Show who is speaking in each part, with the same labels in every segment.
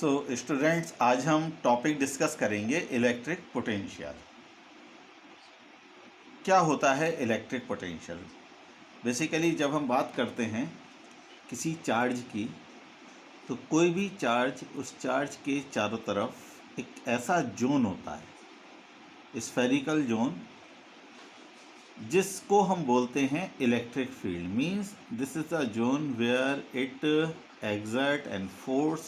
Speaker 1: So students, आज हम topic discuss करेंगे इलेक्ट्रिक पोटेंशियल। क्या होता है इलेक्ट्रिक पोटेंशियल? बेसिकली जब हम बात करते हैं किसी चार्ज की, तो कोई भी चार्ज, उस चार्ज के चारों तरफ एक ऐसा जोन होता है, स्फेरिकल जोन, जिसको हम बोलते हैं electric field. Means this is a zone where it exert and force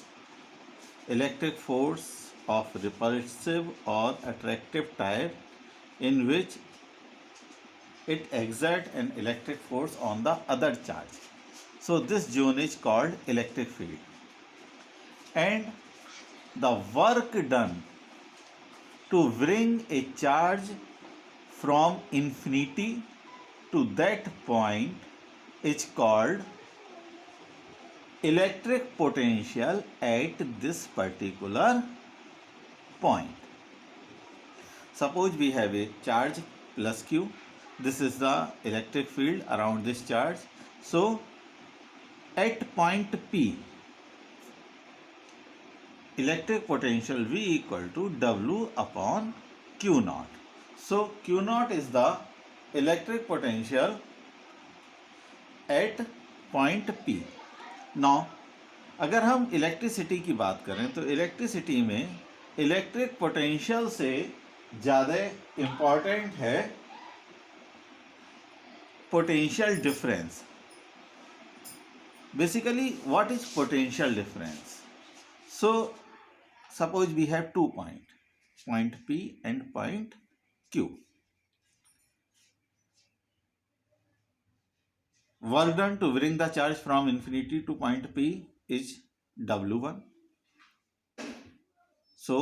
Speaker 1: electric force of repulsive or attractive type in which it exerts an electric force on the other charge. So this zone is called electric field, and the work done to bring a charge from infinity to that point is called electric potential at this particular point. Suppose we have a charge plus q. This is the electric field around this charge. So at point P, electric potential V equal to W upon Q naught. So Q naught is the electric potential at point P. Now अगर हम electricity की बात करें तो electricity में electric potential से ज़्यादा important है potential difference. Basically, what is potential difference? So suppose we have 2 points, point P and point Q. Work done to bring the charge from infinity to point P is W1. So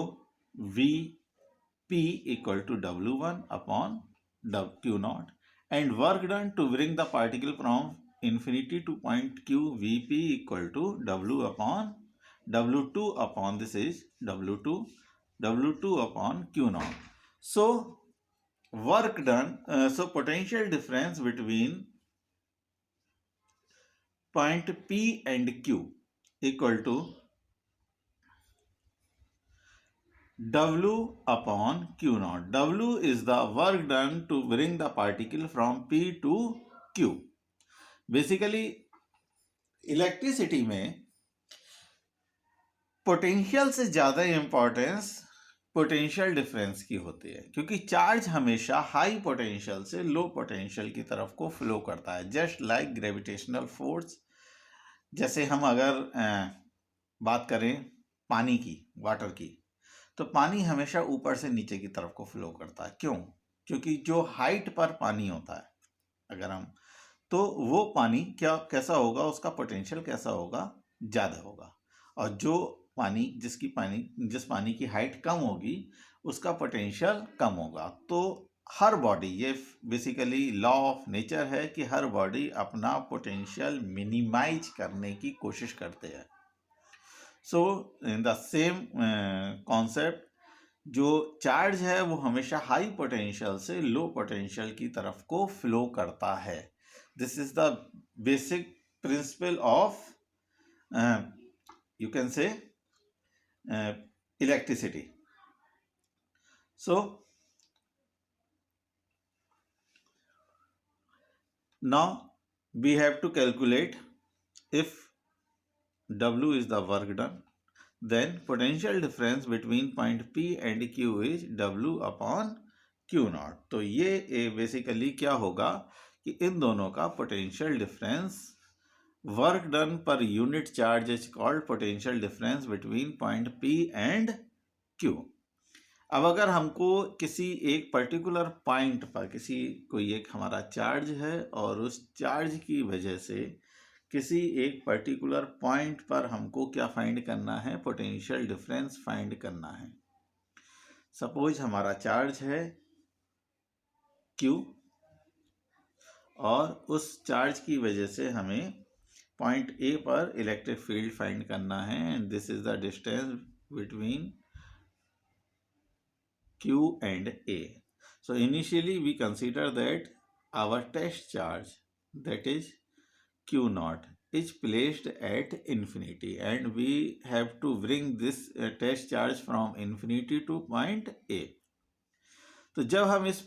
Speaker 1: Vp equal to W1 upon Q naught, and work done to bring the particle from infinity to point Q, Vp equal to W upon W2 upon this is W2 upon Q naught. So work done, so potential difference between point P and Q equal to W upon Q naught. W is the work done to bring the particle from P to Q. Basically, electricity में potential से ज़्यादा importance potential difference की होती है, क्योंकि charge हमेशा high potential से low potential की तरफ को फ्लो करता है, जस्ट लाइक ग्रेविटेशनल फोर्स। जैसे हम अगर बात करें पानी की, वाटर की, तो पानी हमेशा ऊपर से नीचे की तरफ को फ्लो करता है। क्यों? क्योंकि जो हाइट पर पानी होता है, अगर हम, तो वो पानी कैसा होगा, उसका पोटेंशियल कैसा होगा, ज़्यादा होगा। और जो पानी जिस पानी की हाइट कम होगी, उसका पोटेंशियल कम होगा। तो हर बॉडी, ये बेसिकली लॉ ऑफ नेचर है कि हर बॉडी अपना पोटेंशियल मिनिमाइज करने की कोशिश करते हैं। सो इन द सेम कॉन्सेप्ट, जो चार्ज है वो हमेशा हाई पोटेंशियल से लो पोटेंशियल की तरफ को फ्लो करता है। This is the basic principle of you can say electricity. So now we have to calculate, if W is the work done, then potential difference between point P and Q is W upon Q naught. तो ये basically क्या होगा कि इन दोनों का potential difference, work done per unit charge is called potential difference between point P and Q. अब अगर हमको किसी एक पर्टिकुलर पॉइंट पर कोई एक हमारा चार्ज है, और उस चार्ज की वजह से किसी एक पर्टिकुलर पॉइंट पर हमको क्या फाइंड करना है, पोटेंशियल डिफरेंस फाइंड करना है। सपोज हमारा चार्ज है Q, और उस चार्ज की वजह से हमें पॉइंट A पर इलेक्ट्रिक फील्ड फाइंड करना है, and this is the distance between Q and A. So initially we consider that our test charge, that is Q naught, is placed at infinity and we have to bring this test charge from infinity to point A. तो जब हम इस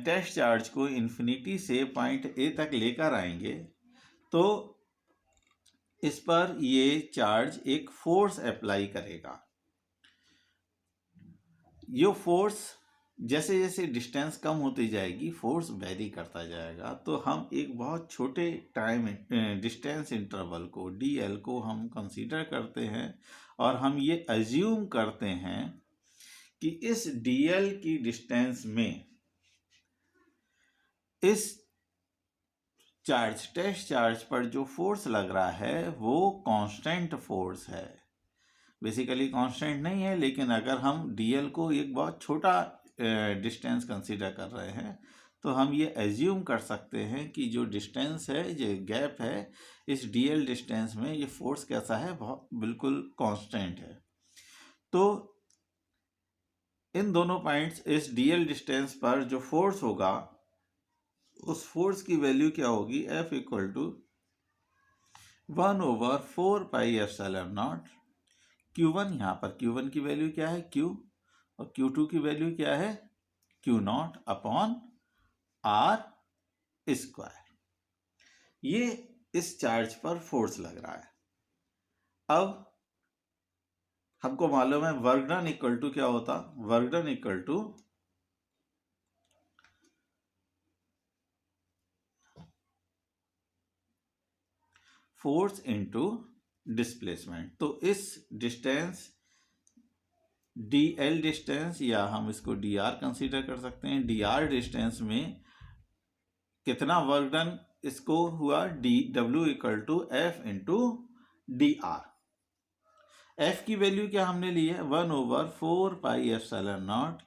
Speaker 1: test charge को infinity से point A तक लेकर आएंगे तो इस पर ये चार्ज एक फोर्स अप्लाई करेगा। ये फोर्स जैसे जैसे डिस्टेंस कम होती जाएगी फोर्स वेरी करता जाएगा। तो हम एक बहुत छोटे टाइम डिस्टेंस इंटरवल को dl को हम कंसीडर करते हैं और हम ये अज्यूम करते हैं कि इस dl की डिस्टेंस में इस चार्ज टेस्ट चार्ज पर जो फोर्स लग रहा है वो कांस्टेंट फोर्स है। बेसिकली कांस्टेंट नहीं है, लेकिन अगर हम dl को एक बहुत छोटा डिस्टेंस कंसीडर कर रहे हैं तो हम ये एज्यूम कर सकते हैं कि जो डिस्टेंस है, जो गैप है, इस dl डिस्टेंस में ये फोर्स कैसा है, बहुत बिल्कुल कांस्टेंट है। तो इन दोनों पॉइंट्स इस dl डिस्टेंस पर जो फोर्स होगा उस फोर्स की वैल्यू क्या होगी, F इक्वल टू 1/4πε0 Q1। यहाँ पर Q1 की वैल्यू क्या है, Q, और Q2 की वैल्यू क्या है, Q0 अपॉन r²। ये इस चार्ज पर फोर्स लग रहा है। अब हमको मालूम है वर्क डन इक्वल टू क्या होता, work done equal to force into displacement. तो इस डिस्टेंस dl डिस्टेंस, या हम इसको dr कंसीडर कर सकते हैं, dr डिस्टेंस में कितना वर्क डन इसको हुआ, dw equal to f into dr। f की वैल्यू क्या हमने ली है, 1/4πε0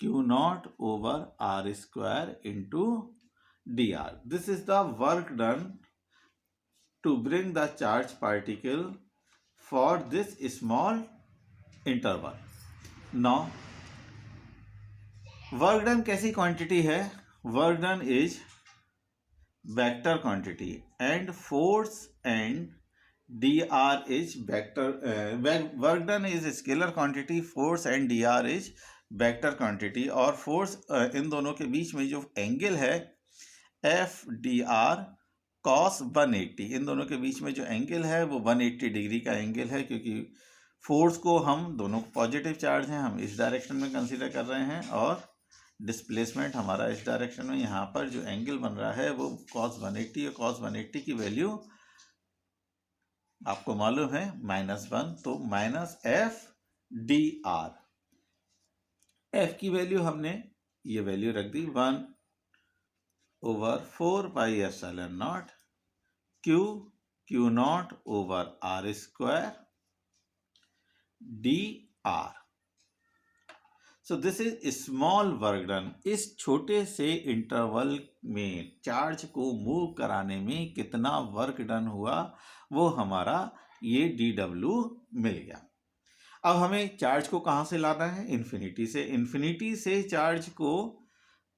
Speaker 1: Q0 over r² into dr। This is the work done to bring the charge particle for this small interval. Now, work done कैसी quantity है, work done is vector quantity and force and dr is vector work done is scalar quantity, force and dr is vector quantity। और force इन दोनों के बीच में जो angle है f dr cos 180, इन दोनों के बीच में जो एंगल है वो 180 डिग्री का एंगल है, क्योंकि फोर्स को हम दोनों पॉजिटिव चार्ज हैं, हम इस डायरेक्शन में कंसीडर कर रहे हैं और डिस्प्लेसमेंट हमारा इस डायरेक्शन में। यहाँ पर जो एंगल बन रहा है वो cos 180 और cos 180 की वैल्यू आपको मालूम है -1, तो -f dr। f की वैल्यू हमने ये वैल्यू रख दी 1/4πε0 Q0 over r² dr। So this is small work done. इस छोटे से इंटरवल में चार्ज को मूव कराने में कितना वर्क डन हुआ वो हमारा ये dw मिल गया। अब हमें चार्ज को कहाँ से लाना है, इन्फिनिटी से। इन्फिनिटी से चार्ज को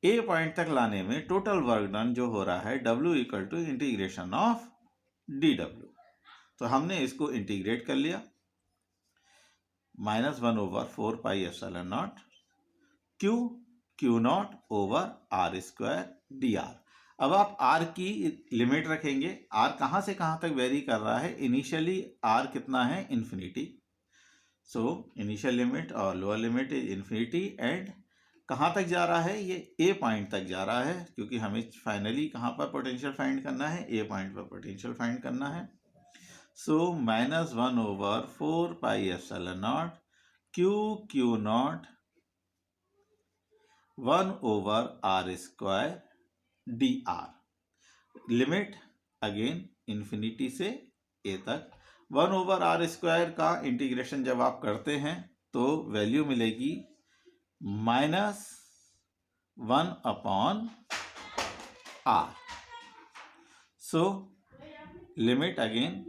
Speaker 1: ए पॉइंट तक लाने में टोटल वर्क डन जो हो रहा है W equal to integration of dw। तो हमने इसको इंटीग्रेट कर लिया, -1/4πε0 Q0 ओवर r² dr। अब आप r की लिमिट रखेंगे, r कहाँ से कहाँ तक वेरी कर रहा है, इनिशियली r कितना है, इन्फिनिटी। सो इनिशियल लिमिट और lower limit is infinity and कहाँ तक जा रहा है, ये ए पॉइंट तक जा रहा है, क्योंकि हमें फाइनली कहाँ पर पोटेंशियल फाइंड करना है, ए पॉइंट पर पोटेंशियल फाइंड करना है। सो -1/4πε0 Q0 1/r² dr। Limit again infinity से ए तक। 1/r² का इंटीग्रेशन जब आप करते हैं तो वैल्यू मिलेगी -1/r। So limit again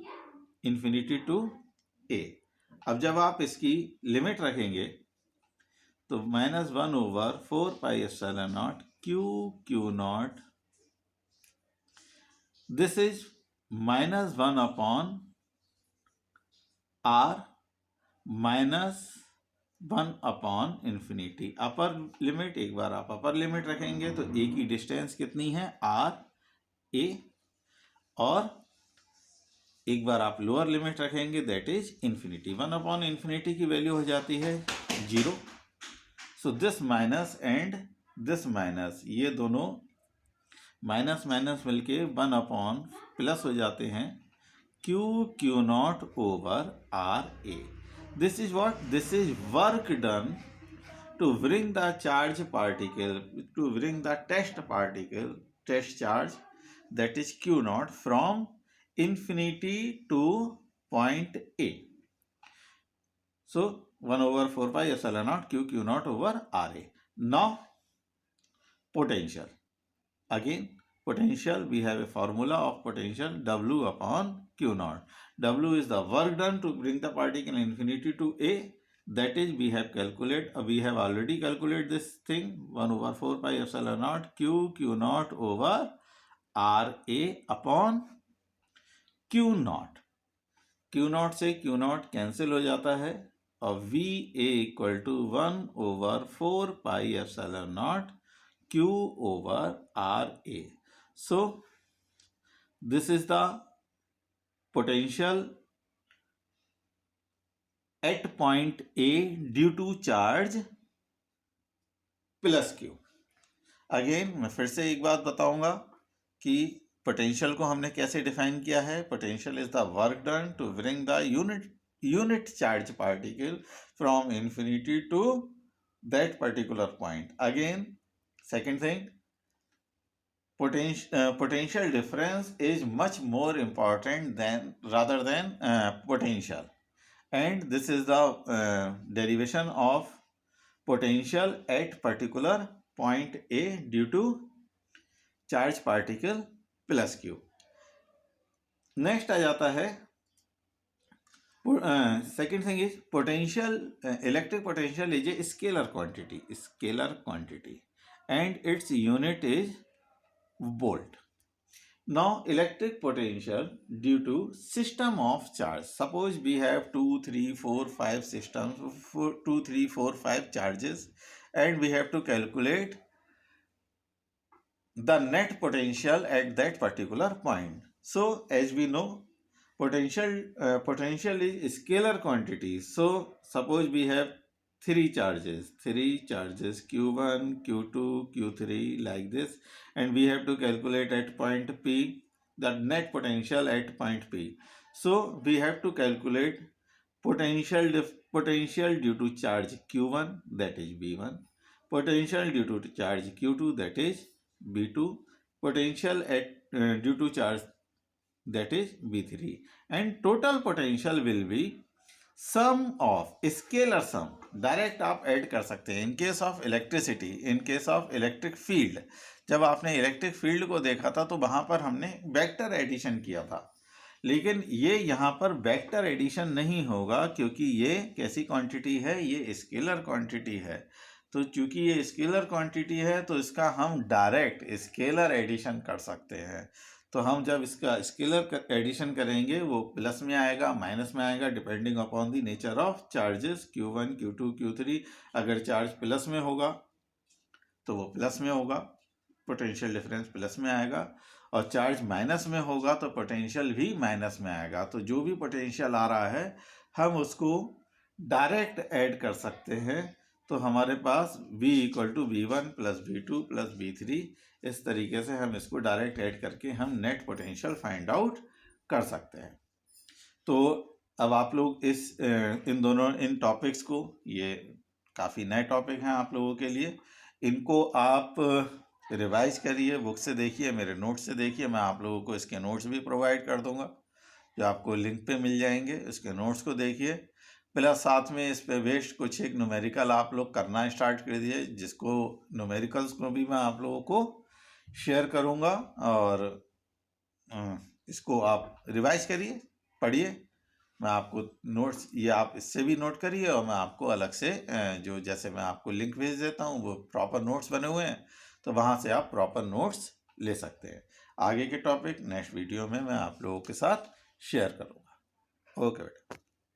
Speaker 1: infinity to A. अब जब आप इसकी लिमिट रखेंगे तो -1/4πε0 Q0, this is -1 upon r -1 upon infinity. Upper limit, एक बार आप अपर लिमिट रखेंगे तो a की डिस्टेंस कितनी है, r a, और एक बार आप लोअर लिमिट रखेंगे that is infinity. 1 upon infinity की वैल्यू हो जाती है 0। So this minus and this minus, ये दोनों माइनस माइनस मिलके 1 अपॉन प्लस हो जाते हैं q naught over r a. This is what, this is work done to bring the charge particle, to bring the test particle, test charge, that is q naught, from infinity to point A. So 1 over 4 pi epsilon naught q naught over RA. Now potential. Again potential, we have a formula of potential, W upon q naught. W is the work done to bring the particle infinity to A. That is, we have already calculated this thing, 1 over 4 pi epsilon naught q naught over RA upon q naught. q naught से q naught cancel हो जाता है और VA equal to 1 over 4 pi epsilon naught q over RA. So this is the potential at point A due to charge plus Q. Again मैं फिर से एक बात बताऊंगा कि पोटेंशियल को हमने कैसे डिफाइन किया है। Potential is the work done to bring the unit charge particle from infinity to that particular point. Again second thing, potential difference is much more important rather than potential, and this is the derivation of potential at particular point A due to charge particle plus Q. Next आ जाता है second thing is potential, electric potential is a scalar quantity and its unit is volt. Now electric potential due to system of charge. Suppose we have 2, 3, 4, 5 systems, 2, 3, 4, 5 charges, and we have to calculate the net potential at that particular point. So as we know, potential is scalar quantity. So suppose we have three charges q1, q2, q3 like this, and we have to calculate at point P the net potential at point P. So we have to calculate potential due to charge q1, that is b1, potential due to charge q2, that is b2, potential at due to charge, that is b3, and total potential will be sum of scalar sum. Direct आप add कर सकते हैं in case of electricity, in case of electric field. जब आपने electric field को देखा था तो वहां पर हमने वेक्टर एडिशन किया था, लेकिन ये यहाँ पर वेक्टर एडिशन नहीं होगा क्योंकि ये कैसी क्वांटिटी है, ये स्केलर क्वांटिटी है। तो चूंकि ये स्केलर क्वांटिटी है तो इसका हम डायरेक्ट स्केलर एडिशन कर सकते हैं। तो हम जब इसका स्केलर एडिशन करेंगे वो प्लस में आएगा, माइनस में आएगा, depending upon the nature of charges q1, q2, q3। अगर चार्ज प्लस में होगा तो वो प्लस में होगा, पोटेंशियल डिफरेंस प्लस में आएगा, और चार्ज माइनस में होगा तो पोटेंशियल भी माइनस में आएगा। तो जो भी पोटेंशियल आ रहा है हम उसको डायरेक्ट ऐड कर सकते हैं। तो हमारे पास v equal to v1 plus v2 plus v3, इस तरीके से हम इसको डायरेक्ट ऐड करके हम नेट पोटेंशियल फाइंड आउट कर सकते हैं। तो अब आप लोग इन टॉपिक्स को, ये काफ़ी नए टॉपिक हैं आप लोगों के लिए, इनको आप रिवाइज करिए, बुक से देखिए, मेरे नोट से देखिए। मैं आप लोगों को इसके नोट्स भी प्रोवाइड कर दूंगा जो आपको लिंक पे मिल जाएंगे। इसके नोट्स को देखिए, प्लस साथ में इस पे बेस्ड कुछ एक न्यूमेरिकल आप लोग करना स्टार्ट कर दिए, जिसको न्यूमेरिकल्स को भी मैं आप लोगों को शेयर करूंगा, और इसको आप रिवाइज करिए, पढ़िए। मैं आपको नोट्स, ये आप इससे भी नोट करिए, और मैं आपको अलग से जो जैसे मैं आपको लिंक भेज देता हूँ वो प्रॉपर नोट्स बने हुए हैं, तो वहाँ से आप प्रॉपर नोट्स ले सकते हैं। आगे के टॉपिक नेक्स्ट वीडियो में मैं आप लोगों के साथ शेयर करूँगा। ओके बेटा।